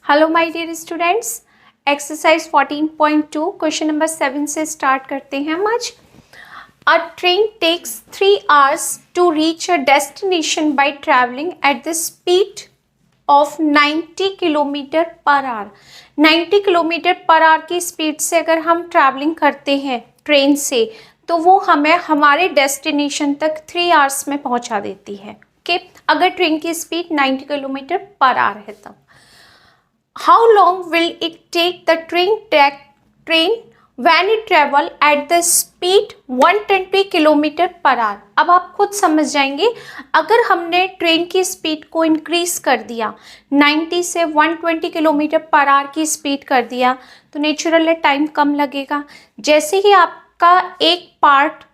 Hello my dear students, exercise 14.2 question number 7 से start करते हैं हम आज। A train takes 3 hours to reach a destination by travelling at the speed of 90 kilometre per hour. 90 kilometre per hour की स्पीड से अगर हम ट्रैवलिंग करते हैं ट्रेन से तो वो हमें हमारे डेस्टिनेशन तक 3 hours में पहुंचा देती है। ओके, अगर ट्रेन की स्पीड 90 किलोमीटर पर आवर है तब। How long will it take the train when it travel at the speed 120 kilometre per our. अब आप खुद समझ जाएंगे, अगर हमने ट्रेन की स्पीड को इंक्रीज कर दिया 90 से 120 किलोमीटर पर आवर की स्पीड कर दिया तो नेचुरल टाइम कम लगेगा। जैसे ही आपका एक पार्ट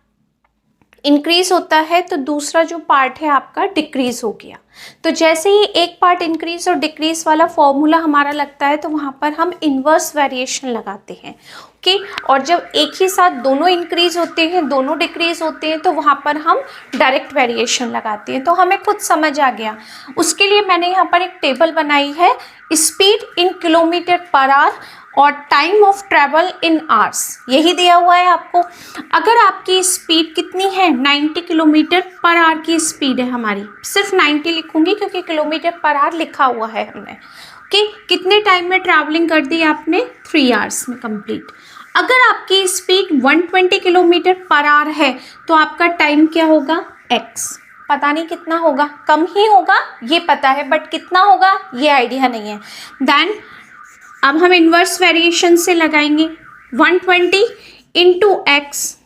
इंक्रीज होता है तो दूसरा जो पार्ट है आपका डिक्रीज हो गया। तो जैसे ही एक पार्ट इंक्रीज और डिक्रीज वाला फॉर्मूला हमारा लगता है तो वहाँ पर हम इन्वर्स वेरिएशन लगाते हैं। ओके, और जब एक ही साथ दोनों इंक्रीज होते हैं दोनों डिक्रीज होते हैं तो वहाँ पर हम डायरेक्ट वेरिएशन लगाते हैं। तो हमें खुद समझ आ गया। उसके लिए मैंने यहाँ पर एक टेबल बनाई है, speed in kilometre per hour और time of travel in hours, यही दिया हुआ है आपको। अगर आपकी स्पीड कितनी है 90 किलोमीटर पर आवर की स्पीड है हमारी, सिर्फ 90 लिखूंगी क्योंकि किलोमीटर पर आवर लिखा हुआ है हमने। ओके, कितने टाइम में ट्रैवलिंग कर दी आपने 3 hours में कंप्लीट। अगर आपकी स्पीड 120 किलोमीटर पर आवर है तो आपका टाइम क्या होगा x। पता नहीं कितना होगा, कम ही होगा ये पता है, बट कितना होगा ये आइडिया नहीं है। देन अब हम इन्वर्स वेरिएशन से लगाएंगे 120 इंटू एक्स,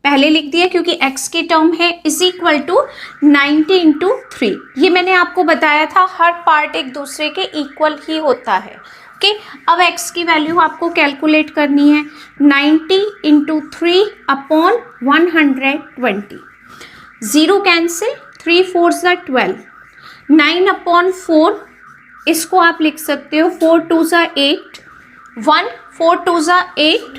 पहले लिख दिया क्योंकि x की टर्म है, इज इक्वल टू 90 इंटू 3। ये मैंने आपको बताया था हर पार्ट एक दूसरे के इक्वल ही होता है। ओके, अब x की वैल्यू आपको कैलकुलेट करनी है 90 इंटू 3 अपॉन 120। 0 कैंसिल, 3 4 ज़ा 12, 9 अपॉन 4 इसको आप लिख सकते हो 4 2 ज़ा 8, 1 4 2 ज़ा 8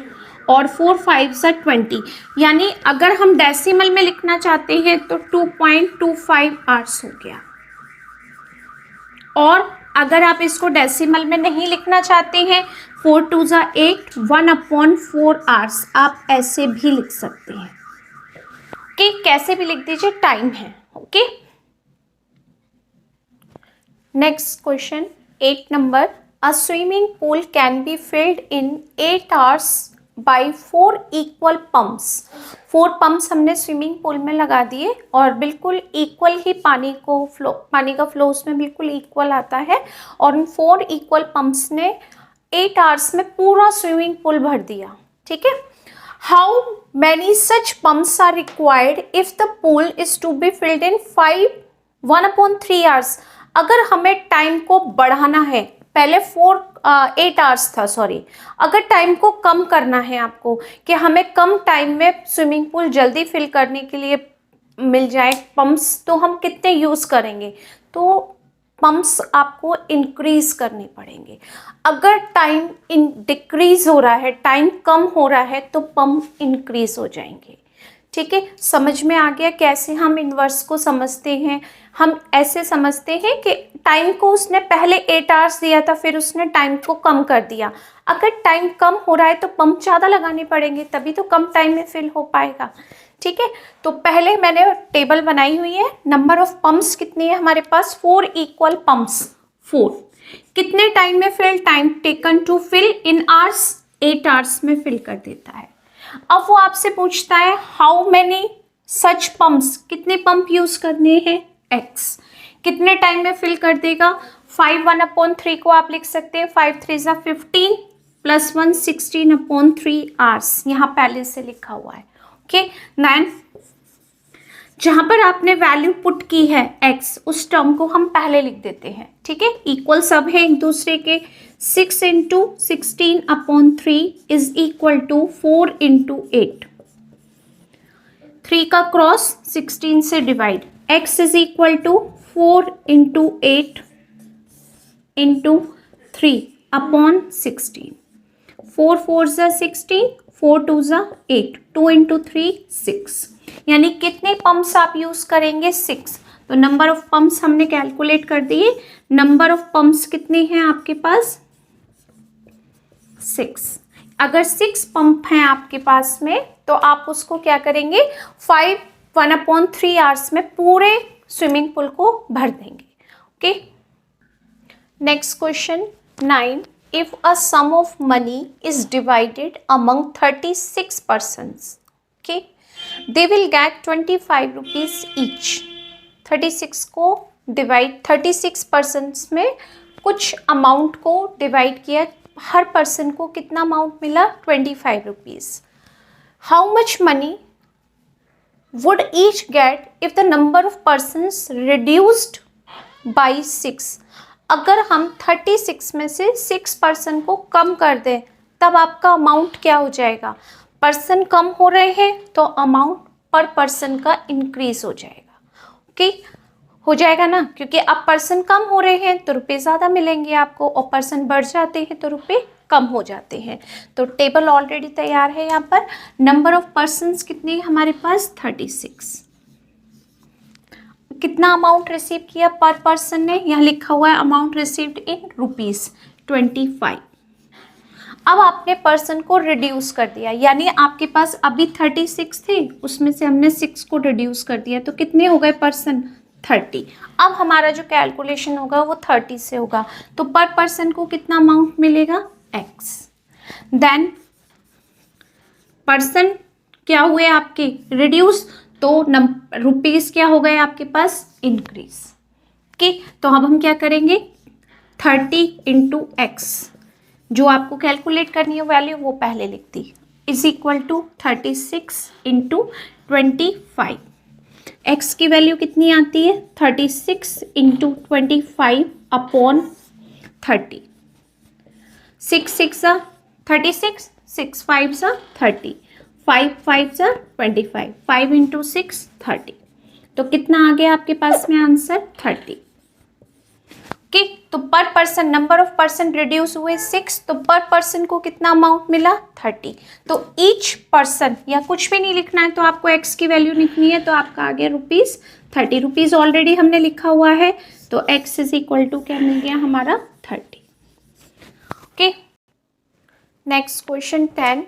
और 4 5 ज़ा 20। यानी अगर हम डेसिमल में लिखना चाहते हैं तो 2.25 आवर्स हो गया। और अगर आप इसको डेसिमल में नहीं लिखना चाहते हैं 4 2 ज़ा 8, 1 अपॉन 4 आवर्स आप ऐसे भी लिख सकते हैं। ओके, कैसे भी लिख दीजिए, टाइम है। Okay, next question 8 number. A swimming pool can be filled in 8 hours by 4 equal pumps. 4 pumps हमने स्विमिंग पूल में लगा दिए और बिल्कुल इक्वल ही पानी का फ्लो उसमें बिल्कुल इक्वल आता है और उन 4 इक्वल पम्प्स ने 8 hours में पूरा स्विमिंग पूल भर दिया। ठीक है, how many such pumps are required if the pool is to be filled in 1/3 hours। अगर हमें टाइम को बढ़ाना है, पहले 8 hours था, सॉरी, अगर टाइम को कम करना है आपको कि हमें कम टाइम में स्विमिंग पूल जल्दी फिल करने के लिए मिल जाए पंप्स, तो हम कितने यूज़ करेंगे, तो पंप्स आपको इंक्रीज करने पड़ेंगे। अगर टाइम डिक्रीज हो रहा है, टाइम कम हो रहा है तो पंप इंक्रीज हो जाएंगे। ठीक है, समझ में आ गया कैसे हम इन्वर्स को समझते हैं। हम ऐसे समझते हैं कि टाइम को उसने पहले 8 hours दिया था, फिर उसने टाइम को कम कर दिया। अगर टाइम कम हो रहा है तो पंप ज़्यादा लगाने पड़ेंगे, तभी तो कम टाइम में फिल हो पाएगा। ठीक है, तो पहले मैंने टेबल बनाई हुई है। नंबर ऑफ पंप्स कितनी है हमारे पास, 4 इक्वल पंप्स, 4। कितने टाइम में fill, time taken to fill in hours, 8 hours में फिल कर देता है। अब वो आपसे पूछता है हाउ मैनी सच पंप्स, कितने पंप यूज करने हैं, x। कितने टाइम में फिल कर देगा, 5 1/3 को आप लिख सकते हैं 5 3 ज़ा 15 प्लस 1 16/3 hours, यहाँ पहले से लिखा हुआ है। ओके, देन जहाँ पर आपने वैल्यू पुट की है x, उस टर्म को हम पहले लिख देते हैं। ठीक है, इक्वल सब है एक दूसरे के। 6 into 16/3 is equal to 4 into 8। 3 का क्रॉस 16 से divide, x is equal to 4 into 8 into 3/16। 4 4 ज़ा 16, 4 2 ज़ा 8, 2 इंटू 3 6। यानी कितने पंप्स आप यूज करेंगे, 6। तो नंबर ऑफ पंप्स हमने कैलकुलेट कर दिए। नंबर ऑफ पंप्स कितने हैं आपके पास? 6। अगर 6 पंप हैं आपके पास में तो आप उसको क्या करेंगे, 1/3 आवर्स में पूरे स्विमिंग पूल को भर देंगे। Okay, next question 9, if a sum of money is divided among 36 persons, okay, they will get 25 rupees each. 36 को डिवाइड 36 पर्सन्स में कुछ अमाउंट को डिवाइड किया, हर पर्सन को कितना अमाउंट मिला? 25 rupees. How much money would each get if the number of persons reduced by 6? अगर हम 36 में से 6 पर्सन को कम कर दें तब आपका अमाउंट क्या हो जाएगा? पर्सन कम हो रहे हैं तो अमाउंट पर पर्सन का इंक्रीज हो जाएगा। ओके, हो जाएगा ना, क्योंकि अब पर्सन कम हो रहे हैं तो रुपए ज़्यादा मिलेंगे आपको, और पर्सन बढ़ जाते हैं तो रुपए कम हो जाते हैं। तो टेबल ऑलरेडी तैयार है यहाँ पर। नंबर ऑफ पर्सन्स कितने हमारे पास? 36। कितना अमाउंट रिसीव किया पर पर्सन ने? यहाँ लिखा हुआ है अमाउंट रिसीव्ड इन रुपीस 25। अब आपने पर्सन को रिड्यूस कर दिया, यानी आपके पास अभी 36 थे, उसमें से हमने 6 को रिड्यूस कर दिया, तो कितने हो गए पर्सन? 30। अब हमारा जो कैलकुलेशन होगा वो 30 से होगा, तो पर पर्सन को कितना अमाउंट मिलेगा? x। देन पर्सन क्या हुए आपके? रिड्यूस, तो रुपीस क्या हो गए आपके पास? इंक्रीज। ओके, तो अब हम क्या करेंगे? 30 इंटू एक्स, जो आपको कैलकुलेट करनी है वैल्यू वो पहले लिख दी, is equal to 36 into 25। X की वैल्यू कितनी आती है? 36 इंटू 25 अपॉन 30। 6 6 36, 6 5 30, 5 5 25, 5 इंटू 6 30। तो कितना आ गया आपके पास में आंसर? 30। ओके, तो पर person, number of person reduce हुए 6, तो पर पर्सन को कितना अमाउंट मिला? 30। तो ईच पर्सन, या कुछ भी नहीं लिखना है, तो आपको एक्स की वैल्यू लिखनी है, तो आपका आ गया रुपीज़ 30। रुपीज़ ऑलरेडी हमने लिखा हुआ है, तो एक्स इज इक्वल टू क्या मिल गया हमारा? 30। Okay, next question 10,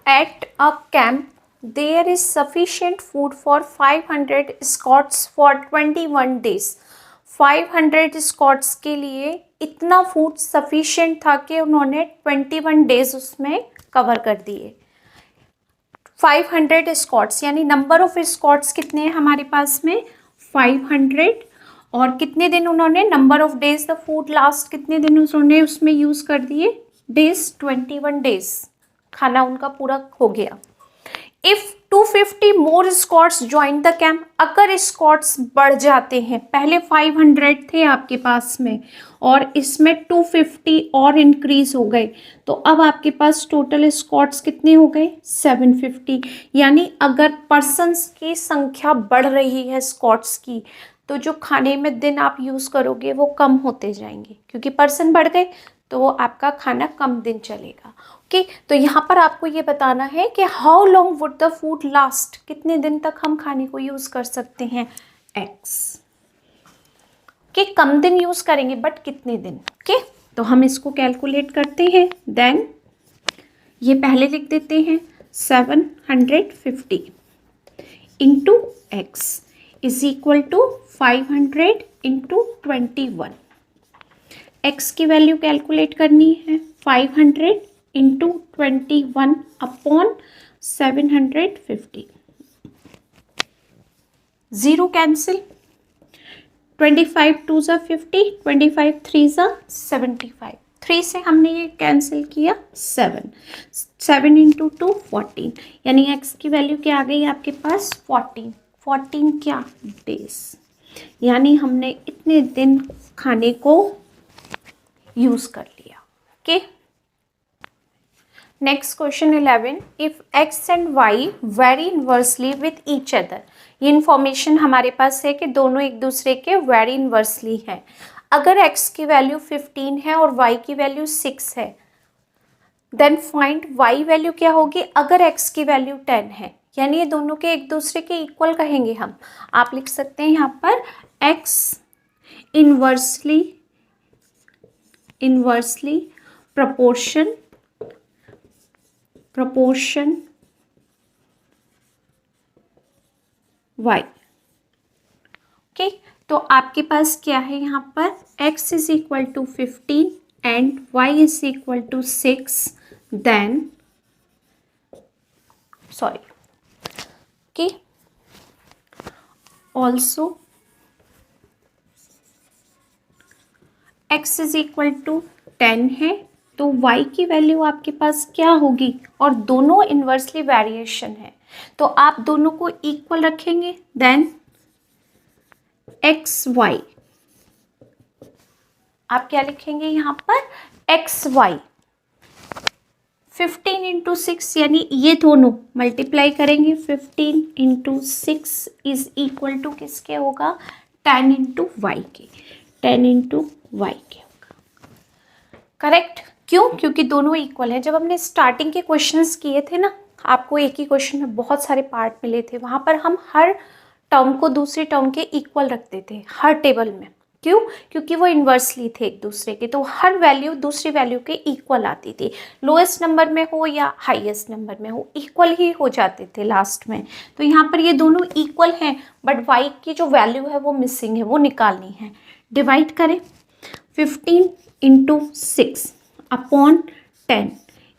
at a camp there is sufficient food for 500 scouts for 21 days. 500 scouts के लिए इतना फूड सफिशिएंट था कि उन्होंने 21 डेज उसमें कवर कर दिए। 500 स्कॉट्स, यानी नंबर ऑफ स्कॉट्स कितने हैं हमारे पास में? 500। और कितने दिन उन्होंने, number of days, the food last कितने दिन उन्होंने उसमें यूज़ कर दिए? डेज, 21 डेज खाना उनका पूरा हो गया। If 250 more scouts join the camp, अगर स्कॉट्स बढ़ जाते हैं, पहले 500 थे आपके पास में और इसमें 250 और इंक्रीज हो गए, तो अब आपके पास टोटल स्कॉट्स कितने हो गए? 750। यानी अगर पर्सन्स की संख्या बढ़ रही है स्कॉट्स की, तो जो खाने में दिन आप यूज़ करोगे वो कम होते जाएंगे, क्योंकि पर्सन बढ़ गए तो आपका खाना कम दिन चलेगा। ओके, तो यहाँ पर आपको ये बताना है कि how long would the food last, कितने दिन तक हम खाने को यूज़ कर सकते हैं? एक्स, कि कम दिन यूज़ करेंगे बट कितने दिन। ओके, तो हम इसको कैलकुलेट करते हैं। देन ये पहले लिख देते हैं 750 into x is equal to 500 into 21। X की वैल्यू कैलकुलेट करनी है, 500 इंटू 21 अपॉन 750। ज़ीरो कैंसिल, 25 2 ज़ा 50, 25 3 ज़ा 75। 3 से हमने ये कैंसिल किया 7, 7 इंटू 2 14, यानी एक्स की वैल्यू क्या आ गई आपके पास? 14। 14 क्या? डेज, यानी हमने इतने दिन खाने को यूज़ कर लिया। Okay, next question 11, if x and y vary inversely with each other. ये इन्फॉर्मेशन हमारे पास है कि दोनों एक दूसरे के वेरी इन्वर्सली हैं। अगर एक्स की वैल्यू 15 है और वाई की वैल्यू 6 है, देन फाइंड वाई वैल्यू क्या होगी अगर एक्स की वैल्यू 10 है। यानी ये दोनों के एक दूसरे के इक्वल कहेंगे हम। आप लिख सकते हैं यहाँ पर x inversely proportion y। Okay, तो आपके पास क्या है यहाँ पर x is equal to 15 and y is equal to 6, then sorry okay, also x is equal to 10 है, तो y की वैल्यू आपके पास क्या होगी, और दोनों इन्वर्सली वेरिएशन है तो आप दोनों को इक्वल रखेंगे, देन एक्स वाई, आप क्या लिखेंगे यहाँ पर एक्स वाई 15 इंटू 6, यानी ये दोनों मल्टीप्लाई करेंगे, 15 इंटू 6 इज इक्वल टू किसके होगा, 10 इंटू वाई के, 10 इंटू वाई के होगा। करेक्ट, क्यों, क्योंकि दोनों इक्वल है। जब हमने स्टार्टिंग के क्वेश्चंस किए थे ना, आपको एक ही क्वेश्चन में बहुत सारे पार्ट मिले थे, वहाँ पर हम हर टर्म को दूसरी टर्म के इक्वल रखते थे हर टेबल में। क्यों, क्योंकि वो इन्वर्सली थे एक दूसरे के, तो हर वैल्यू दूसरी वैल्यू के इक्वल आती थी, लोएस्ट नंबर में हो या हाईएस्ट नंबर में हो, इक्वल ही हो जाते थे लास्ट में। तो यहाँ पर ये दोनों इक्वल हैं, बट y की जो वैल्यू है वो मिसिंग है, वो निकालनी है। डिवाइड करें, 15 into 6 upon 10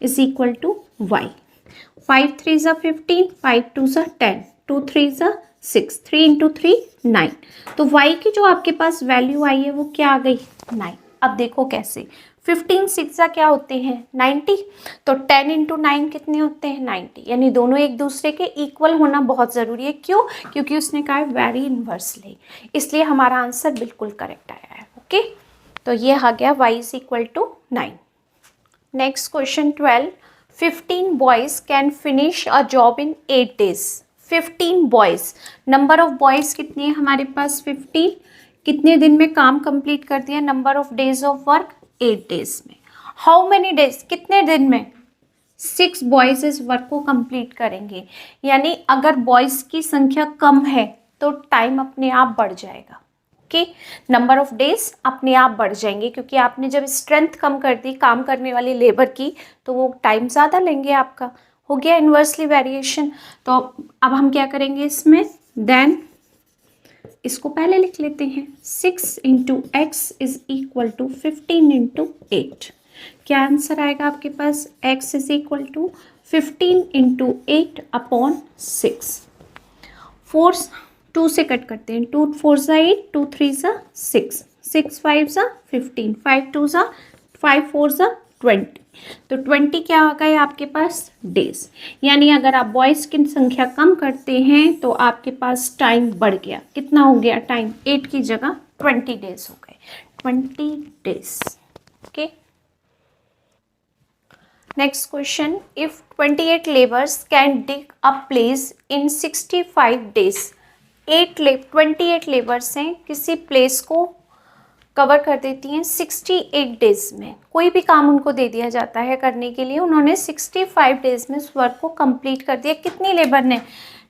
is equal to y, 5 3 ज़ा 15, 5 2 ज़ा 10, 2 3 ज़ा 6, 3 इंटू 3 9, तो y की जो आपके पास वैल्यू आई है वो क्या आ गई, 9। अब देखो कैसे, 15 6 ज़ा क्या होते हैं 90, तो 10 इंटू 9 कितने होते हैं 90, यानी दोनों एक दूसरे के इक्वल होना बहुत ज़रूरी है। क्यों, क्योंकि उसने कहा है वेरी इन्वर्सली, इसलिए हमारा आंसर बिल्कुल करेक्ट आया है। ओके, तो ये आ गया y is equal to 9। Next question 12, 15 boys can finish a job in 8 days। 15 boys, number of boys कितनी है हमारे पास 15, कितने दिन में काम कंप्लीट कर दिया, number of days of work 8 days में। हाउ मेनी डेज, कितने दिन में, 6 बॉयज़ इस वर्क को कंप्लीट करेंगे, यानी अगर बॉयज़ की संख्या कम है तो टाइम अपने आप बढ़ जाएगा। ओके, नंबर ऑफ डेज अपने आप बढ़ जाएंगे, क्योंकि आपने जब स्ट्रेंथ कम कर दी काम करने वाली लेबर की, तो वो टाइम ज़्यादा लेंगे आपका। हो गया इन्वर्सली वेरिएशन। तो अब हम क्या करेंगे इसमें, देन इसको पहले लिख लेते हैं, 6 into x is equal to 15 into 8। क्या आंसर आएगा आपके पास, x is equal to 15 into 8 upon 6। 4 2 से कट करते हैं, 2 4 ज़ा 8, 2 3 ज़ा 6, 6 5 ज़ा 15, 5 2 ज़ा 5 4 ज़ा 20, तो 20 क्या आ गए आपके पास डेज, यानी अगर आप बॉयज़ की संख्या कम करते हैं तो आपके पास टाइम बढ़ गया, कितना हो गया टाइम, 8 की जगह 20 डेज हो गए, 20 days. Okay, next question, if 28 labours can dig a place in 65 days, 28 labours हैं, किसी प्लेस को कवर कर देती हैं 68 डेज में। कोई भी काम उनको दे दिया जाता है करने के लिए, उन्होंने 65 डेज में उस वर्क को कंप्लीट कर दिया। कितनी लेबर ने,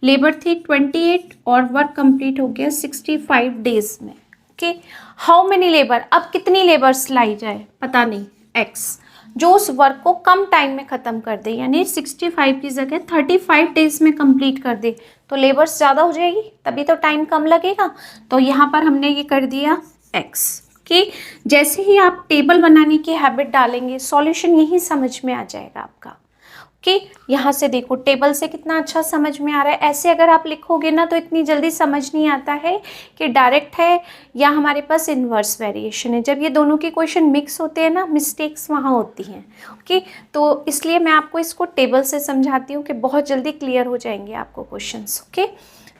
लेबर थी 28 और वर्क कंप्लीट हो गया 65 डेज में। ओके, हाउ मेनी लेबर, अब कितनी लेबर्स लाई जाए पता नहीं, एक्स, जो उस वर्क को कम टाइम में ख़त्म कर दे, यानी 65 की जगह 35 डेज में कंप्लीट कर दे, तो लेबर्स ज़्यादा हो जाएगी, तभी तो टाइम कम लगेगा। तो यहाँ पर हमने ये कर दिया एक्स। ओके, जैसे ही आप टेबल बनाने की हैबिट डालेंगे, सॉल्यूशन यही समझ में आ जाएगा आपका। ओके, यहाँ से देखो टेबल से कितना अच्छा समझ में आ रहा है। ऐसे अगर आप लिखोगे ना तो इतनी जल्दी समझ नहीं आता है कि डायरेक्ट है या हमारे पास इन्वर्स वेरिएशन है। जब ये दोनों के क्वेश्चन मिक्स होते हैं ना, मिस्टेक्स वहाँ होती हैं। ओके, तो इसलिए मैं आपको इसको टेबल से समझाती हूँ कि बहुत जल्दी क्लियर हो जाएंगे आपको क्वेश्चंस। ओके,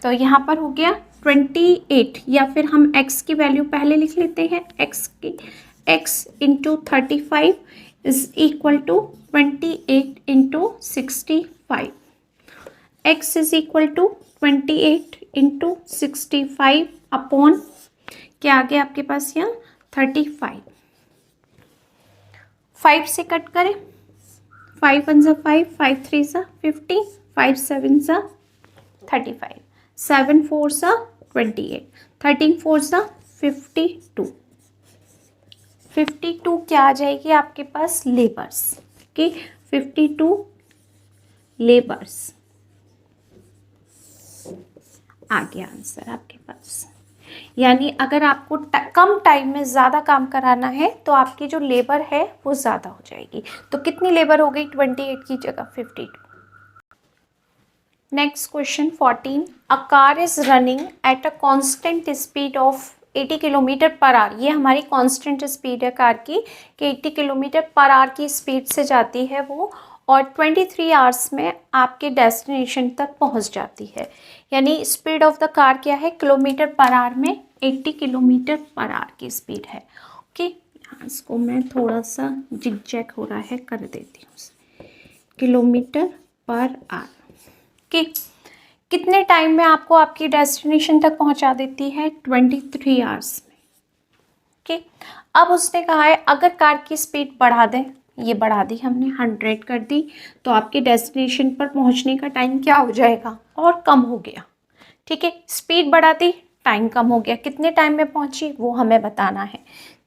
तो यहाँ पर हो गया 28, या फिर हम x की वैल्यू पहले लिख लेते हैं, x into 35 is equal to 28 into 65, x is equal to 28 into 65 upon क्या आ गया आपके पास यहाँ 35। 5 से कट करें, 5 1 ज़ा 5, 5 3 ज़ा 50, 5 7 ज़ा 35, 7 4 ज़ा 28, 13 4 52, 52 क्या आ जाएगी आपके पास लेबर्स कि 52 लेबर्स आ गया आंसर आपके पास। यानी अगर आपको कम टाइम में ज़्यादा काम कराना है तो आपकी जो लेबर है वो ज़्यादा हो जाएगी। तो कितनी लेबर हो गई 28 की जगह 52। Next question 14, a car is running at a constant speed of 80 kilometre per our. ये हमारी कांस्टेंट स्पीड है कार की कि 80 किलोमीटर पर आवर की स्पीड से जाती है वो, और 23 आवर्स में आपके डेस्टिनेशन तक पहुंच जाती है। यानी स्पीड ऑफ द कार क्या है किलोमीटर पर आवर में 80 किलोमीटर पर आवर की स्पीड है। ओके, यहाँ इसको मैं थोड़ा सा जिग-जैग हो रहा है कर देती हूँ, किलोमीटर पर आवर के कितने टाइम में आपको आपकी डेस्टिनेशन तक पहुंचा देती है 23 आवर्स में। ओके, अब उसने कहा है अगर कार की स्पीड बढ़ा दें, ये बढ़ा दी हमने 100 कर दी, तो आपके डेस्टिनेशन पर पहुंचने का टाइम क्या हो जाएगा और कम हो गया। ठीक है, स्पीड बढ़ा दी, टाइम कम हो गया, कितने टाइम में पहुंची वो हमें बताना है।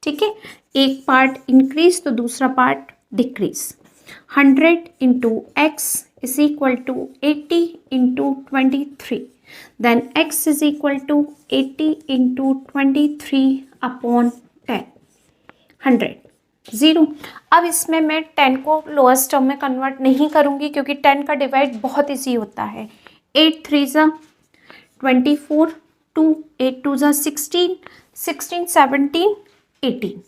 ठीक है, एक पार्ट इंक्रीज तो दूसरा part decrease. 100 into x is equal to 80 into 23, then x is equal to 80 into 23 upon 10, 100 0। अब इसमें मैं 10 को लोअर्स्ट टर्म में कन्वर्ट नहीं करूँगी क्योंकि 10 का डिवाइड बहुत ईजी होता है। 8 3 24, 2 8 2 16, 16 17 18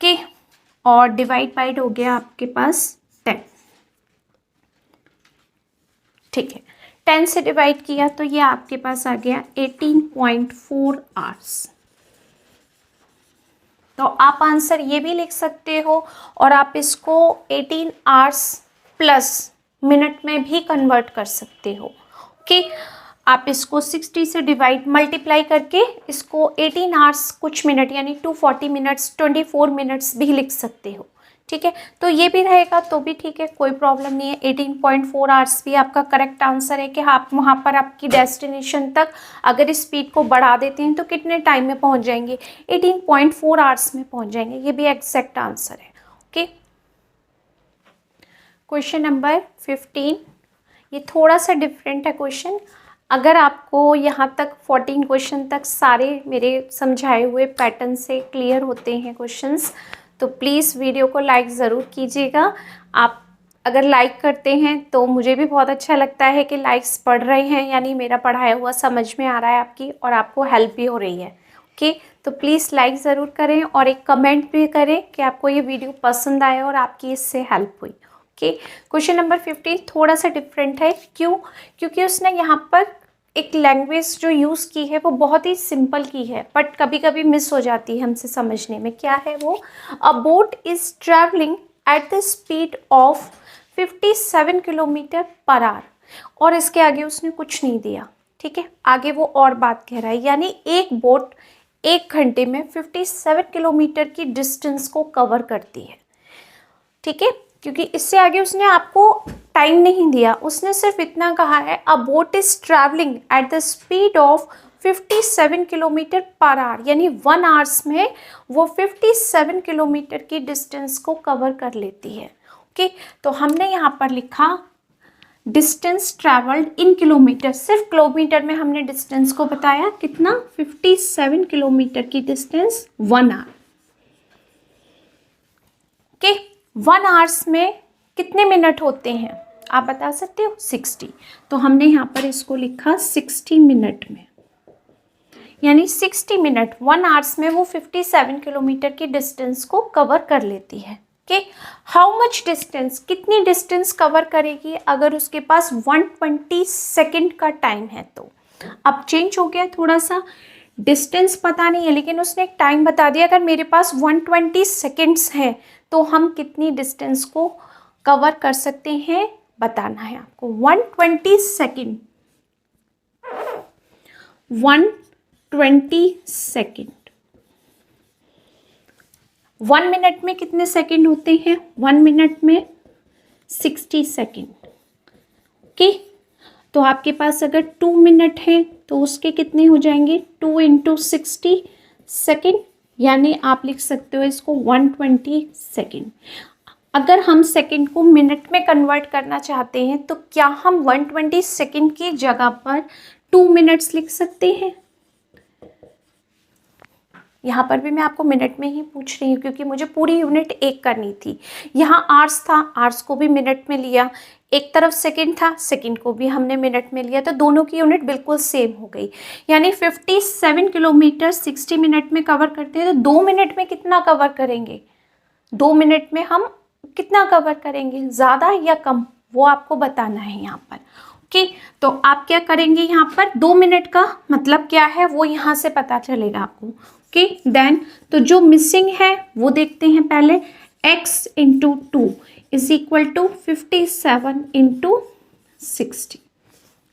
के, और डिवाइड बाइड हो गया आपके पास 10। ठीक है, 10 से डिवाइड किया तो ये आपके पास आ गया 18.4 आवर्स। तो आप आंसर ये भी लिख सकते हो और आप इसको 18 आवर्स प्लस मिनट में भी कन्वर्ट कर सकते हो। ओके, आप इसको 60 से डिवाइड मल्टीप्लाई करके इसको 18 आवर्स कुछ मिनट यानी 240 मिनट्स 24 मिनट्स भी लिख सकते हो। ठीक है, तो ये भी रहेगा तो भी ठीक है, कोई प्रॉब्लम नहीं है। 18.4 आवर्स भी आपका करेक्ट आंसर है कि आप वहाँ पर आपकी डेस्टिनेशन तक अगर स्पीड को बढ़ा देते हैं तो कितने टाइम में पहुँच जाएंगे, 18.4 आवर्स में पहुँच जाएंगे। ये भी एग्जैक्ट आंसर है। ओके, क्वेश्चन नंबर 15, ये थोड़ा सा डिफरेंट है क्वेश्चन। अगर आपको यहाँ तक 14 क्वेश्चन तक सारे मेरे समझाए हुए पैटर्न से क्लियर होते हैं क्वेश्चंस, तो प्लीज़ वीडियो को लाइक ज़रूर कीजिएगा। आप अगर लाइक करते हैं तो मुझे भी बहुत अच्छा लगता है कि लाइक्स बढ़ रहे हैं, यानी मेरा पढ़ाया हुआ समझ में आ रहा है आपकी और आपको हेल्प भी हो रही है। ओके, तो प्लीज़ लाइक ज़रूर करें और एक कमेंट भी करें कि आपको ये वीडियो पसंद आया और आपकी इससे हेल्प हुई। ओके, क्वेश्चन नंबर 15 थोड़ा सा डिफरेंट है। क्यों? क्योंकि उसने यहाँ पर एक लैंग्वेज जो यूज़ की है वो बहुत ही सिंपल की है, बट कभी कभी मिस हो जाती है हमसे समझने में। क्या है वो? अ boat is travelling at the speed of 57 kilometre per hour, और इसके आगे उसने कुछ नहीं दिया। ठीक है, आगे वो और बात कह रहा है, यानी एक बोट 1 घंटे में 57 किलोमीटर की डिस्टेंस को कवर करती है। ठीक है, क्योंकि इससे आगे उसने आपको टाइम नहीं दिया, उसने सिर्फ इतना कहा है अ boat is travelling at the speed of 57 kilometre per our, यानी 1 आवर्स में वो 57 किलोमीटर की डिस्टेंस को कवर कर लेती है। ओके, तो हमने यहाँ पर लिखा डिस्टेंस ट्रैवल्ड इन किलोमीटर, सिर्फ किलोमीटर में हमने डिस्टेंस को बताया कितना, 57 किलोमीटर की डिस्टेंस 1 आवर। ओके, 1 आवर्स में कितने मिनट होते हैं आप बता सकते हो? 60। तो हमने यहाँ पर इसको लिखा 60 मिनट में, यानी 60 मिनट 1 आवर्स में वो 57 किलोमीटर की डिस्टेंस को कवर कर लेती है। ओके, हाउ मच डिस्टेंस, कितनी डिस्टेंस कवर करेगी अगर उसके पास 120 सेकेंड का टाइम है? तो अब चेंज हो गया थोड़ा सा, डिस्टेंस पता नहीं है लेकिन उसने एक टाइम बता दिया। अगर मेरे पास 120 सेकेंड्स हैं तो हम कितनी डिस्टेंस को कवर कर सकते हैं बताना है आपको। 120 सेकेंड, 120 सेकेंड, 1 मिनट में कितने सेकेंड होते हैं? 1 मिनट में 60 सेकेंड। ओके, तो आपके पास अगर 2 मिनट है तो उसके कितने हो जाएंगे 2 × 60 सेकेंड, यानी आप लिख सकते हो इसको 120 सेकेंड। अगर हम सेकेंड को मिनट में कन्वर्ट करना चाहते हैं तो क्या हम 120 सेकेंड की जगह पर 2 मिनट्स लिख सकते हैं? यहाँ पर भी मैं आपको मिनट में ही पूछ रही हूँ क्योंकि मुझे पूरी यूनिट एक करनी थी। यहाँ आवर्स था, आवर्स को भी मिनट में लिया, एक तरफ सेकंड था, सेकंड को भी हमने मिनट में लिया, तो दोनों की यूनिट बिल्कुल सेम हो गई। यानी 57 किलोमीटर 60 मिनट में कवर करते हैं, तो 2 मिनट में कितना कवर करेंगे? 2 मिनट में हम कितना कवर करेंगे, ज़्यादा या कम, वो आपको बताना है यहाँ पर। ओके, तो आप क्या करेंगे यहाँ पर 2 मिनट का मतलब क्या है वो यहाँ से पता चलेगा आपको। ओके, देन तो जो मिसिंग है वो देखते हैं पहले। x × 2 = 57 × 60।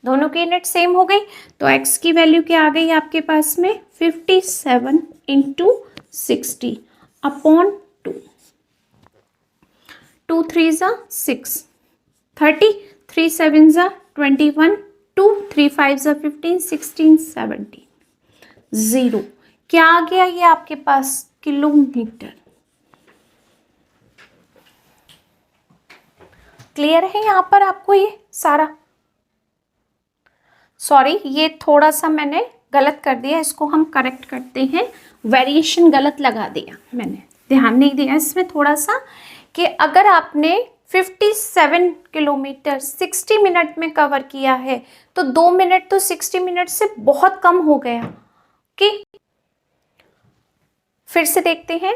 दोनों की यूनिट सेम हो गई, तो x की वैल्यू क्या आ गई आपके पास में 57 × 60 अपॉन 2। 2 3 6 30, 3 7 21, 2 3 5 15 16 17 0। क्या आ गया ये आपके पास? किलोमीटर। क्लियर है यहाँ पर आपको ये सारा? सॉरी, ये थोड़ा सा मैंने गलत कर दिया, इसको हम करेक्ट करते हैं। वेरिएशन गलत लगा दिया मैंने, ध्यान नहीं दिया इसमें थोड़ा सा, कि अगर आपने 57 किलोमीटर 60 मिनट में कवर किया है तो 2 मिनट तो 60 मिनट से बहुत कम हो गया। ओके, फिर से देखते हैं।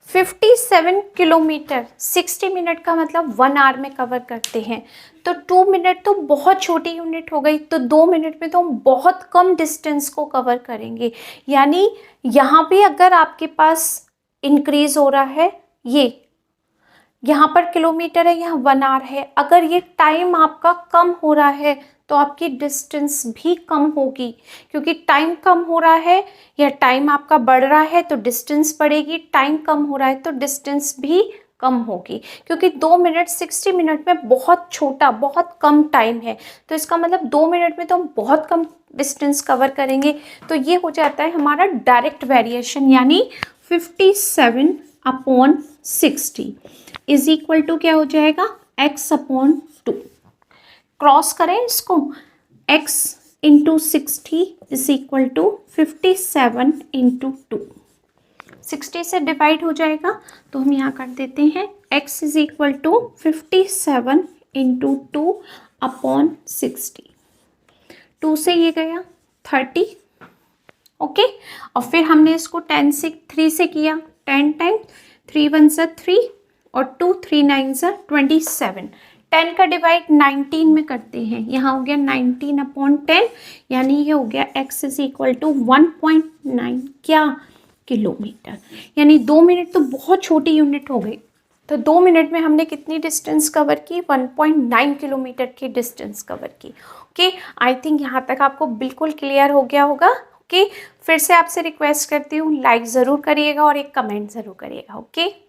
57 किलोमीटर 60 मिनट का मतलब 1 आवर में कवर करते हैं, तो 2 मिनट तो बहुत छोटी यूनिट हो गई, तो 2 मिनट में तो हम बहुत कम डिस्टेंस को कवर करेंगे। यानी यहाँ भी अगर आपके पास इंक्रीज हो रहा है, ये यहाँ पर किलोमीटर है, यहाँ 1 आवर है, अगर ये टाइम आपका कम हो रहा है तो आपकी डिस्टेंस भी कम होगी, क्योंकि टाइम कम हो रहा है या टाइम आपका बढ़ रहा है तो डिस्टेंस बढ़ेगी, टाइम कम हो रहा है तो डिस्टेंस भी कम होगी, क्योंकि 2 मिनट 60 मिनट में बहुत छोटा, बहुत कम टाइम है, तो इसका मतलब 2 मिनट में तो हम बहुत कम डिस्टेंस कवर करेंगे। तो ये हो जाता है हमारा डायरेक्ट वेरिएशन, यानी 57 अपॉन 60 = क्या हो जाएगा x अपॉन 2। क्रॉस करें इसको, x × 60 = 57 × 2। 60 से डिवाइड हो जाएगा तो हम यहाँ कर देते हैं x = 57 × 2 अपॉन 60। 2 से ये गया 30। ओके, और फिर हमने इसको 3 से किया, 10 टाइम 3 1 3 और 2 3 9 27। 10 का डिवाइड 19 में करते हैं, यहाँ हो गया 19 अपॉन 10, यानी ये हो गया x = 1.9 क्या किलोमीटर। यानी 2 मिनट तो बहुत छोटी यूनिट हो गई, तो 2 मिनट में हमने कितनी डिस्टेंस कवर की? 1.9 किलोमीटर की डिस्टेंस कवर की। ओके, आई थिंक यहाँ तक आपको बिल्कुल क्लियर हो गया होगा। ओके, फिर से आपसे रिक्वेस्ट करती हूँ, लाइक ज़रूर करिएगा और एक कमेंट ज़रूर करिएगा। ओके।